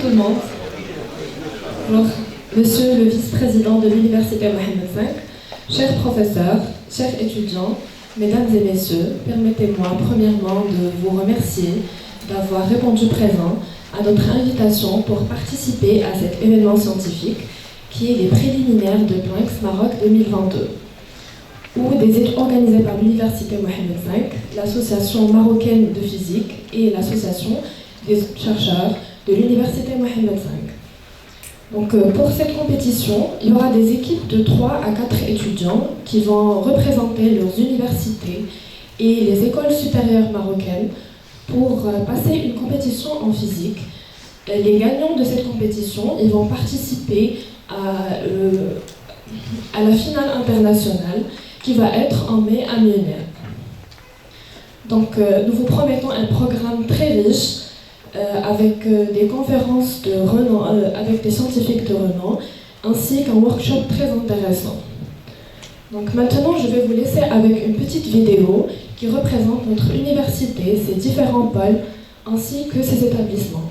tout le monde. Alors, monsieur le vice-président de l'Université Mohammed V, chers professeurs, chers étudiants, mesdames et messieurs, permettez-moi premièrement de vous remercier d'avoir répondu présent à notre invitation pour participer à cet événement scientifique qui est les préliminaires de Planck's Maroc 2022, ou des études organisées par l'Université Mohammed V, l'Association marocaine de physique et l'Association des chercheurs de l'Université Mohammed V. Donc, pour cette compétition, il y aura des équipes de 3 à 4 étudiants qui vont représenter leurs universités et les écoles supérieures marocaines pour passer une compétition en physique. Les gagnants de cette compétition, ils vont participer à la finale internationale qui va être en mai à Munich. Donc, nous vous promettons un programme très riche avec des conférences de renom, avec des scientifiques de renom, ainsi qu'un workshop très intéressant. Donc maintenant, je vais vous laisser avec une petite vidéo qui représente notre université, ses différents pôles, ainsi que ses établissements.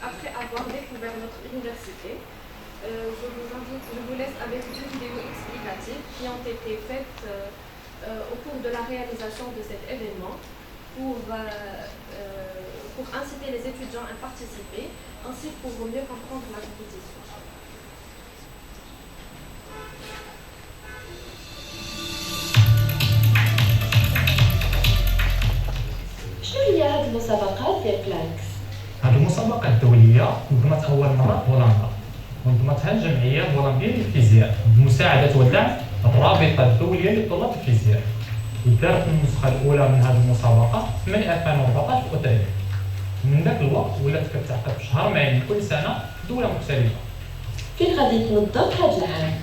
Après avoir découvert notre université, je vous laisse avec deux vidéos explicatives qui ont été faites au cours de la réalisation de cet événement pour inciter les étudiants à participer, ainsi que pour mieux comprendre la compétition. شنو هي هذه المسابقات ديال بلانكس؟ هذه المسابقة الدولية نظمت أول مرة في هولندا، ونظمتها الجمعية الهولندية للفيزياء بمساعدة ودعم الرابطة الدولية لطلاب الفيزياء. ودارت النسخة الأولى من هذه المسابقة في ماي 2014 في أوتريخ. من ذاك الوقت ولات كتعقد في شهر ماي من كل سنة في دولة مختلفة. فين غادي تنظم هذا العام؟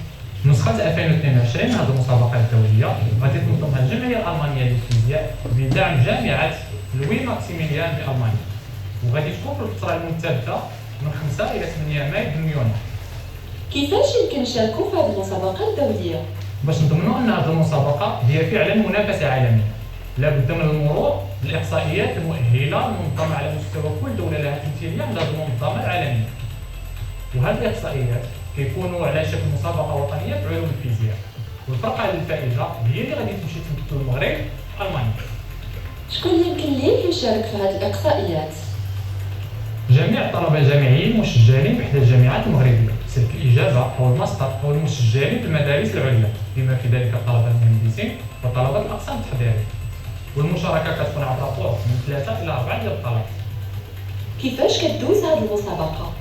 نسخة 2022 هذه المسابقة الدولية غادي تنظمها الجمعية الألمانية للفيزياء بدعم جامعة لوي ماكسيميليان بألمانيا، وغادي تكون في الفترة الممتدة من 5 إلى 8 ماي بميونخ. كيفاش يمكن نشاركوا في هذه المسابقة الدولية؟ باش نضمنوا أن هذه المسابقة هي فعلا منافسة عالمية، لابد من المرور بالإحصائيات المؤهلة المنظمة على مستوى كل دولة لها تمثيلية عند هذه المنظمة العالمية. وهذه الإحصائيات كيكونوا على شكل مسابقة وطنية في علوم الفيزياء، والفرقة الفائزة هي اللي غادي تمشي تمثل المغرب في ألمانيا. شكون يمكن ليه يشارك في هذه الإحصائيات؟ جميع الطلبة الجامعيين المسجلين بإحدى الجامعات المغربية سلك الإجازة أو الماستر أو المسجلين في المدارس العليا، بما في ذلك الطلبة المهندسين وطلبة الأقسام التحضيرية. والمشاركة كتكون عبر طرق من 3 إلى 4 ديال الطلبة. كيفاش كدوز هذه المسابقة؟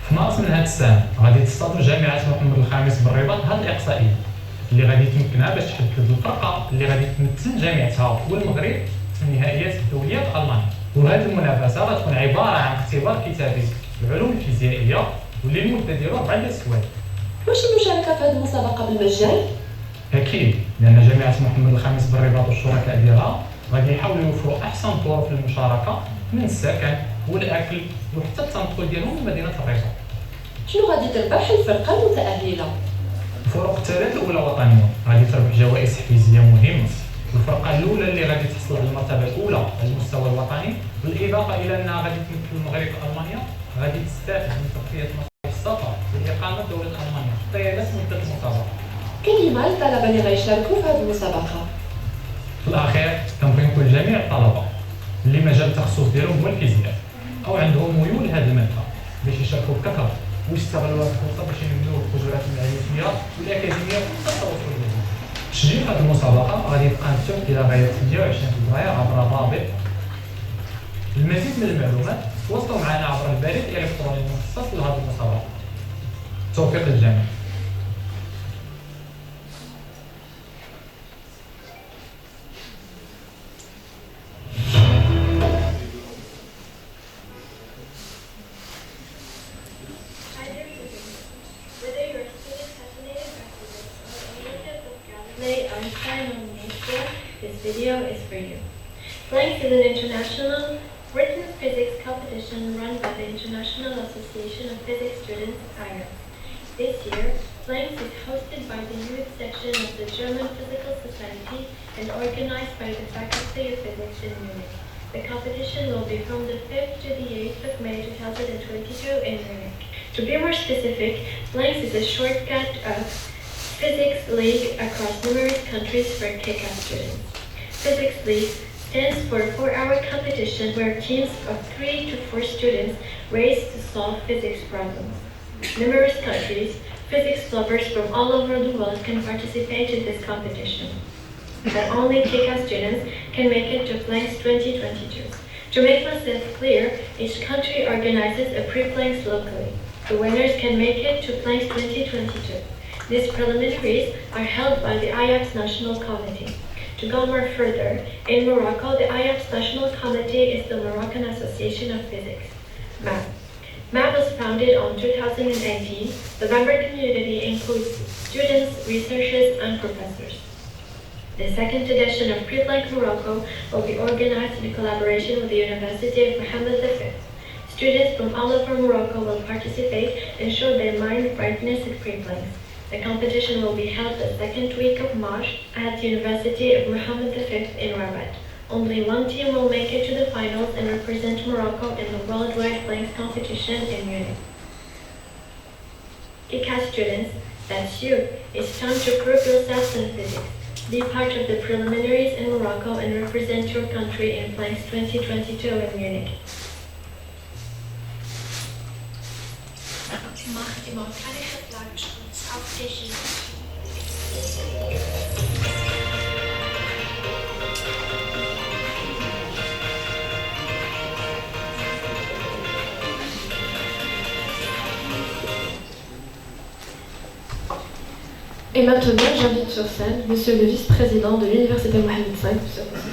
في مارس من هذا السنة غادي تستضيف جامعة محمد الخامس بالرباط هذه الإحصائية اللي غادي تمكنها باش تحدد الفرقة اللي غادي تمثل جامعتها والمغرب في النهائيات الدولية في ألمانيا. وهذه المنافسة غتكون عبارة عن اختبار كتابي بالعلوم الفيزيائية واللي المدة ديالو 4 سوايع. واش المشاركة في هذه المسابقة بالمجان؟ أكيد، لأن جامعة محمد الخامس بالرباط والشركاء ديالها غادي يحاولوا يوفروا أحسن طرق للمشاركة من السكن والأكل وحتى التنقل ديالهم من مدينة الرباط. شنو غادي تربح الفرقة المتأهلة؟ الفرق الثلاث الأولى وطنية غادي تربح جوائز تحفيزية مهمة، والفرقة الأولى اللي غادي تحصل على المرتبة الأولى على المستوى الوطني، بالإضافة إلى أنها غادي تمثل المغرب في ألمانيا، غادي تستافد من تغطية مصاريف السفر والإقامة في دولة ألمانيا طيلة مدة المسابقة. كلمة للطلبة اللي غيشاركوا في هذه المسابقة. في الأخير كنبغي نقول لجميع الطلبة اللي مجال التخصص ديالهم هو الفيزياء أو عندهم ميول لهذه المادة باش يشاركوا بكثرة ويستغلوا هذه الفرصة باش ينميو القدرات المعرفية والأكاديمية وحتى التواصل ديالهم. تشجيع هذه المسابقة غادي يبقى مفتوح إلى غاية 28 فبراير عبر الرابط. المزيد من المعلومات تواصلوا معنا عبر البريد الإلكتروني المخصص لهذه المسابقة. توفيق للجميع. This video is for you. PLANKS is an international written physics competition run by the International Association of Physics Students, IRES. This year, PLANKS is hosted by the youth section of the German Physical Society and organized by the Faculty of Physics in Munich. The competition will be from the 5th to the 8th of May 2022 in Munich. To be more specific, PLANKS is a shortcut of Physics League across numerous countries for TK students. Physics League stands for a 4-hour competition where teams of 3 to 4 students race to solve physics problems. Numerous countries, physics lovers from all over the world can participate in this competition, but only TK students can make it to PLANKS 2022. To make myself clear, each country organizes a pre-PLANKS locally. The winners can make it to PLANKS 2022. These preliminaries are held by the IAPS National Committee. To go more further, in Morocco, the IAPS National Committee is the Moroccan Association of Physics, MAP. MAP was founded in 2018. The member community includes students, researchers, and professors. The second edition of Pre-PLANK Morocco will be organized in collaboration with the University of Mohammed V. Students from all over Morocco will participate and show their mind brightness at Pre-PLANKs. The competition will be held the second week of March at the University of Mohammed V in Rabat. Only one team will make it to the finals and represent Morocco in the worldwide blanks competition in Munich. ICAS students, that's you. It's time to prove yourselves in physics. Be part of the preliminaries in Morocco and represent your country in blanks 2022 in Munich. Mach die marokkanische Flaggenschutz auf der Schiene. Et maintenant, j'invite sur scène Monsieur le vice-président de l'Université Mohammed V, Monsieur Roussi.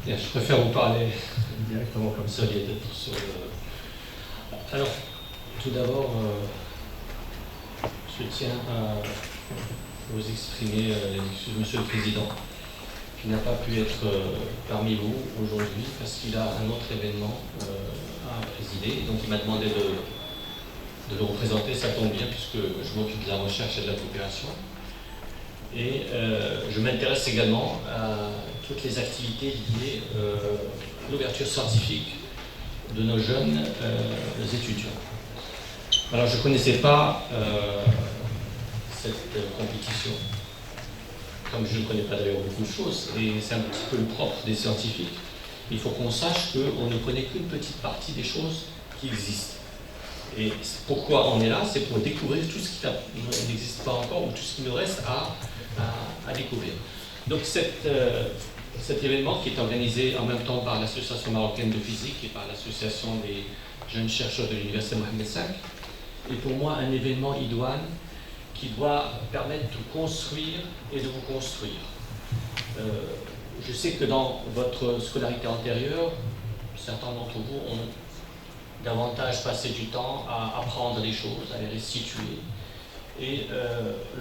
Bien, je préfère vous parler directement comme ça, lieu d'être sur le... Alors, tout d'abord, je tiens à vous exprimer les excuses de Monsieur le Président, qui n'a pas pu être parmi vous aujourd'hui parce qu'il a un autre événement à présider. Donc il m'a demandé de le représenter, ça tombe bien puisque je m'occupe de la recherche et de la coopération. Et je m'intéresse également à toutes les activités liées à l'ouverture scientifique de nos jeunes étudiants. Alors je ne connaissais pas cette compétition, comme je ne connais pas d'ailleurs beaucoup de choses, et c'est un petit peu le propre des scientifiques. Il faut qu'on sache qu'on ne connaît qu'une petite partie des choses qui existent. Et pourquoi on est là, c'est pour découvrir tout ce qui n'existe pas encore ou tout ce qui nous reste à découvrir. Donc cet événement qui est organisé en même temps par l'Association marocaine de physique et par l'Association des jeunes chercheurs de l'Université Mohammed V est pour moi un événement idoine qui doit permettre de construire et de vous construire. Je sais que dans votre scolarité antérieure, certains d'entre vous ont davantage passé du temps à apprendre des choses, à les restituer. Et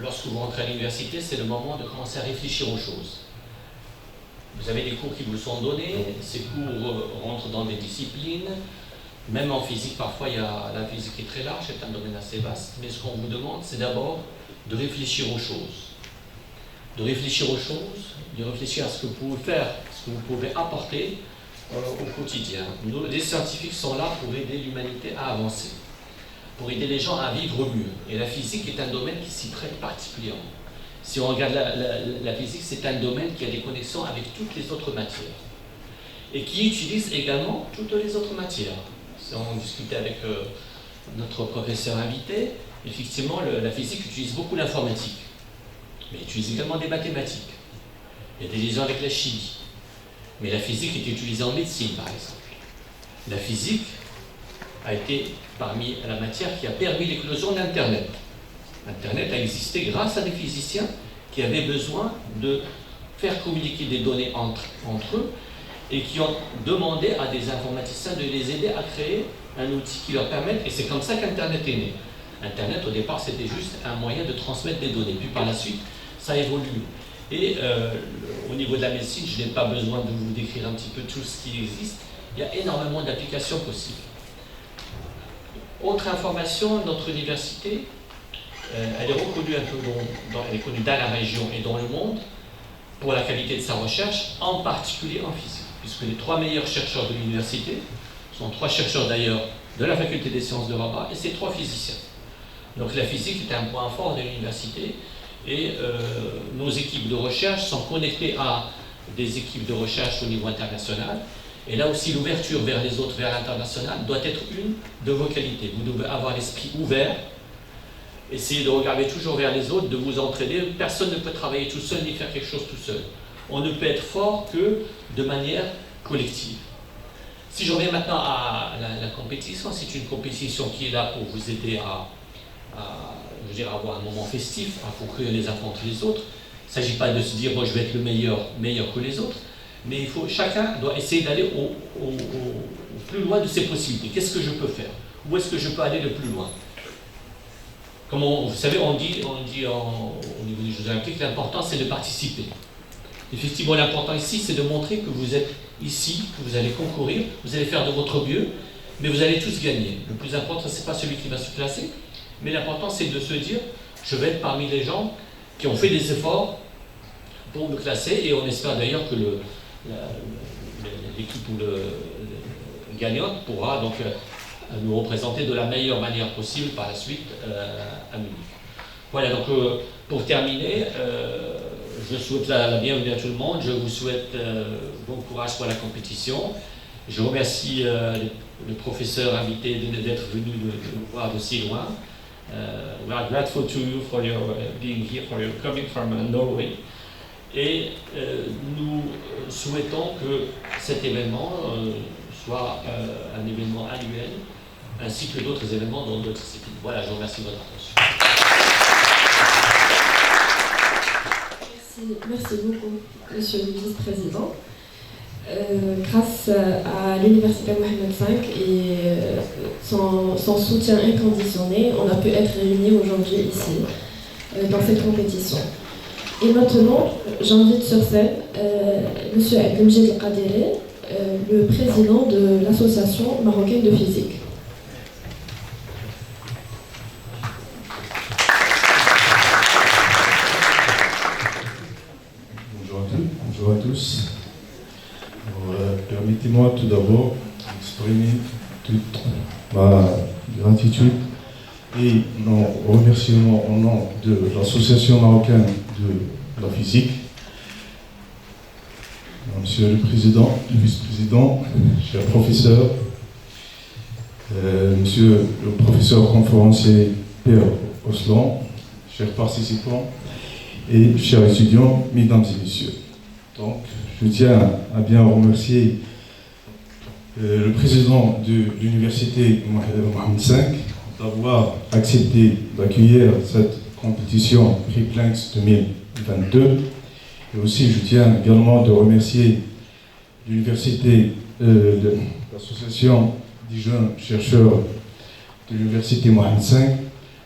lorsque vous rentrez à l'université, c'est le moment de commencer à réfléchir aux choses. Vous avez des cours qui vous sont donnés, ces cours rentrent dans des disciplines. Même en physique, parfois, la physique est très large, c'est un domaine assez vaste. Mais ce qu'on vous demande, c'est d'abord de réfléchir aux choses. De réfléchir aux choses, de réfléchir à ce que vous pouvez faire, ce que vous pouvez apporter au quotidien. Nous, les scientifiques sont là pour aider l'humanité à avancer, pour aider les gens à vivre mieux. Et la physique est un domaine qui s'y prête particulièrement. Si on regarde la physique, c'est un domaine qui a des connexions avec toutes les autres matières et qui utilise également toutes les autres matières. Si on discutait avec notre professeur invité, effectivement, la physique utilise beaucoup l'informatique, mais utilise également des mathématiques. Il y a des liaisons avec la chimie. Mais la physique est utilisée en médecine, par exemple. La physique a été parmi la matière qui a permis l'éclosion d'Internet. Internet a existé grâce à des physiciens qui avaient besoin de faire communiquer des données entre eux et qui ont demandé à des informaticiens de les aider à créer un outil qui leur permette, et c'est comme ça qu'Internet est né. Internet, au départ, c'était juste un moyen de transmettre des données. Puis par la suite, ça a évolué. Et au niveau de la médecine, je n'ai pas besoin de vous décrire un petit peu tout ce qui existe. Il y a énormément d'applications possibles. Autre information, notre université, elle est reconnue un peu elle est connue dans la région et dans le monde pour la qualité de sa recherche, en particulier en physique, puisque les 3 meilleurs chercheurs de l'université sont 3 chercheurs d'ailleurs de la faculté des sciences de Rabat et c'est 3 physiciens. Donc la physique est un point fort de l'université et nos équipes de recherche sont connectées à des équipes de recherche au niveau international. Et là aussi, l'ouverture vers les autres, vers l'international, doit être une de vos qualités. Vous devez avoir l'esprit ouvert, essayez de regarder toujours vers les autres, de vous entraider. Personne ne peut travailler tout seul ni faire quelque chose tout seul. On ne peut être fort que de manière collective. Si je reviens maintenant à la compétition, c'est une compétition qui est là pour vous aider à avoir un moment festif, à conclure les uns contre les autres. Il ne s'agit pas de se dire, moi je vais être le meilleur que les autres, Mais chacun doit essayer d'aller au plus loin de ses possibilités. Qu'est-ce que je peux faire? Où est-ce que je peux aller le plus loin? Vous savez, on dit au niveau des Jeux Olympiques, l'important c'est de participer. Effectivement, l'important ici, c'est de montrer que vous êtes ici, que vous allez concourir, vous allez faire de votre mieux, mais vous allez tous gagner. Le plus important, c'est pas celui qui va se classer, mais l'important, c'est de se dire, je vais être parmi les gens qui ont fait des efforts pour me classer, et on espère d'ailleurs que l'équipe ou le gagnant pourra donc nous représenter de la meilleure manière possible par la suite à Munich. Voilà, donc pour terminer, je souhaite la bienvenue à tout le monde, je vous souhaite bon courage pour la compétition. Je remercie le professeur invité d'être venu nous voir d'aussi loin. We are grateful to you for your being here, for your coming from Norway. Et nous souhaitons que cet événement soit un événement annuel, ainsi que d'autres événements dans d'autres disciplines. Voilà, je vous remercie de votre attention. Merci beaucoup, Monsieur le Vice-président. Grâce à l'Université Mohammed V et son soutien inconditionnel, on a pu être réunis aujourd'hui ici, dans cette compétition. Et maintenant, j'invite sur scène Monsieur Abdelmjid El-Qadiri, le président de l'Association marocaine de physique. Bonjour à tous. Permettez-moi tout d'abord d'exprimer toute ma gratitude et nos remerciements au nom de l'Association marocaine de la physique. Monsieur le Président, le Vice-président, chers professeurs, Monsieur le professeur conférencier Pierre Oslan, chers participants et chers étudiants, mesdames et messieurs. Donc, je tiens à bien remercier le président de l'Université Mohammed V d'avoir accepté d'accueillir cette compétition Prix Planck 2022. Et aussi, je tiens également de remercier l'Université, l'association des jeunes chercheurs de l'Université Mohammed V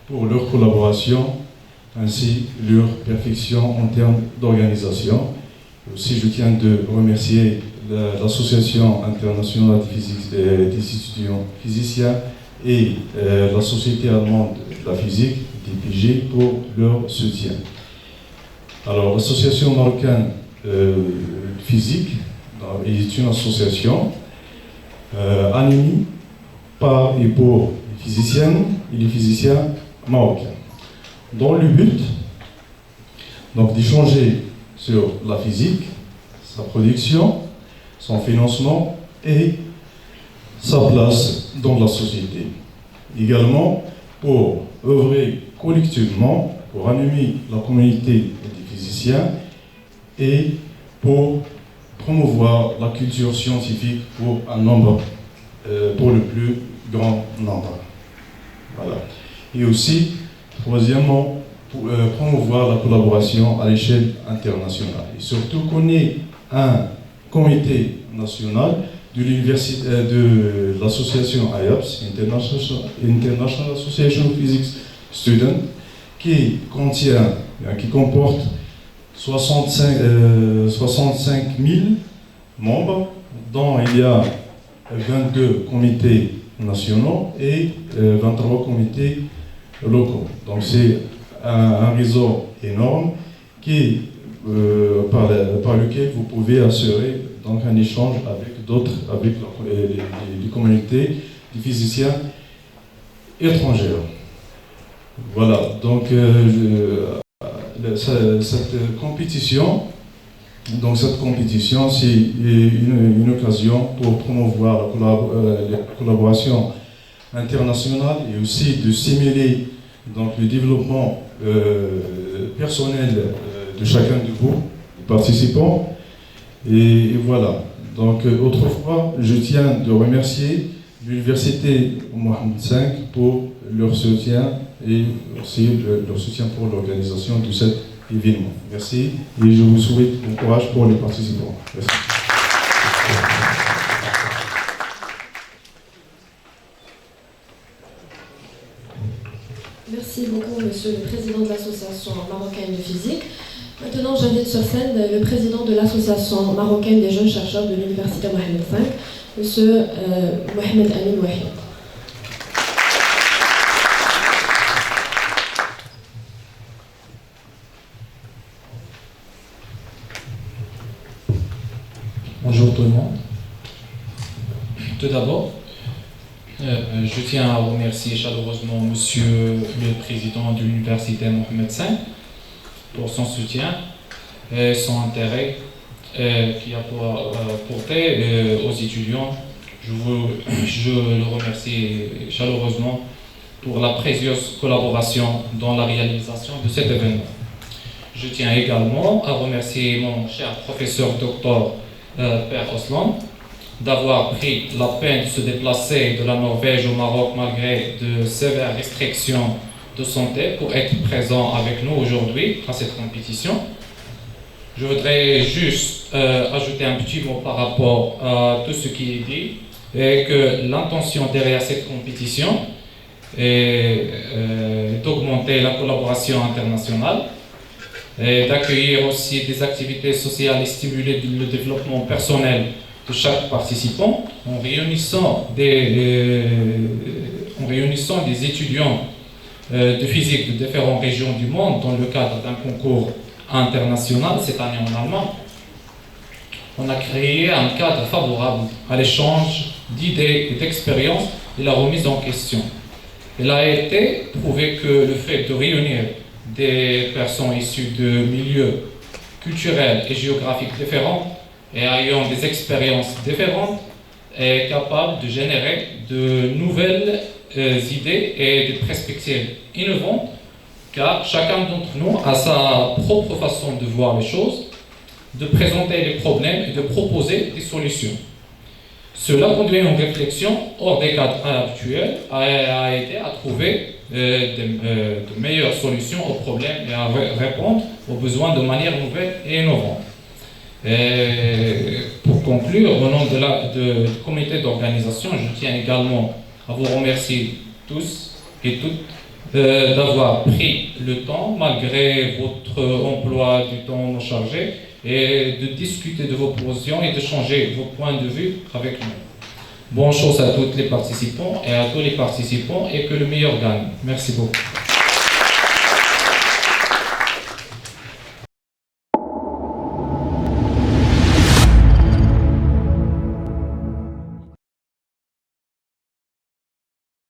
pour leur collaboration ainsi leur perfection en termes d'organisation. Aussi, je tiens de remercier l'Association internationale des étudiants physiciens et la Société allemande de la physique, DPG, pour leur soutien. Alors, l'Association marocaine de physique est une association animée par et pour les physiciennes et les physiciens marocains, dont le but d'échanger sur la physique, sa production, son financement et sa place dans la société. Également pour œuvrer collectivement pour animer la communauté des physiciens et pour promouvoir la culture scientifique pour pour le plus grand nombre. Voilà. Et aussi, troisièmement, pour promouvoir la collaboration à l'échelle internationale. Et surtout qu'on ait un comité national de l'association IAPS, International Association of Physics Students, qui comporte 65 000 membres, dont il y a 22 comités nationaux et 23 comités locaux. Donc c'est un réseau énorme par lequel vous pouvez assurer donc un échange avec les communautés des physiciens étrangers. Voilà, donc cette compétition, c'est une occasion pour promouvoir la collaboration internationale et aussi de stimuler donc le développement personnel de chacun de vous, les participants. Et voilà. Donc autrefois, je tiens de remercier l'Université Mohammed V pour leur soutien et aussi leur soutien pour l'organisation de cet événement. Merci et je vous souhaite bon courage pour les participants. Merci. Merci beaucoup, Monsieur le Président de l'Association marocaine de physique. Maintenant, j'invite sur scène le président de l'Association marocaine des jeunes chercheurs de l'Université Mohamed V, Monsieur Mohamed Amin Wahid. Bonjour tout le monde. Tout d'abord, je tiens à remercier chaleureusement Monsieur le Président de l'Université Mohamed V pour son soutien et son intérêt qu'il a porté aux étudiants. Je le remercie chaleureusement pour la précieuse collaboration dans la réalisation de cet événement. Je tiens également à remercier mon cher professeur docteur Père Oslan d'avoir pris la peine de se déplacer de la Norvège au Maroc malgré de sévères restrictions de santé pour être présent avec nous aujourd'hui à cette compétition. Je voudrais juste ajouter un petit mot par rapport à tout ce qui est dit et que l'intention derrière cette compétition est d'augmenter la collaboration internationale et d'accueillir aussi des activités sociales et stimuler le développement personnel de chaque participant en réunissant des étudiants de physique de différentes régions du monde dans le cadre d'un concours international cette année en Allemagne. On a créé un cadre favorable à l'échange d'idées et d'expériences et la remise en question. Il a été prouvé que le fait de réunir des personnes issues de milieux culturels et géographiques différents et ayant des expériences différentes est capable de générer de nouvelles idées et des perspectives innovantes, car chacun d'entre nous a sa propre façon de voir les choses, de présenter les problèmes et de proposer des solutions. Cela conduit à une réflexion hors des cadres habituels, a aidé à trouver de meilleures solutions aux problèmes et à répondre aux besoins de manière nouvelle et innovante. Et pour conclure, au nom du comité d'organisation, je tiens également à vous remercier tous et toutes d'avoir pris le temps, malgré votre emploi du temps chargé, et de discuter de vos positions et de changer vos points de vue avec nous. Bonne chance à tous les participants et à tous les participants et que le meilleur gagne. Merci beaucoup.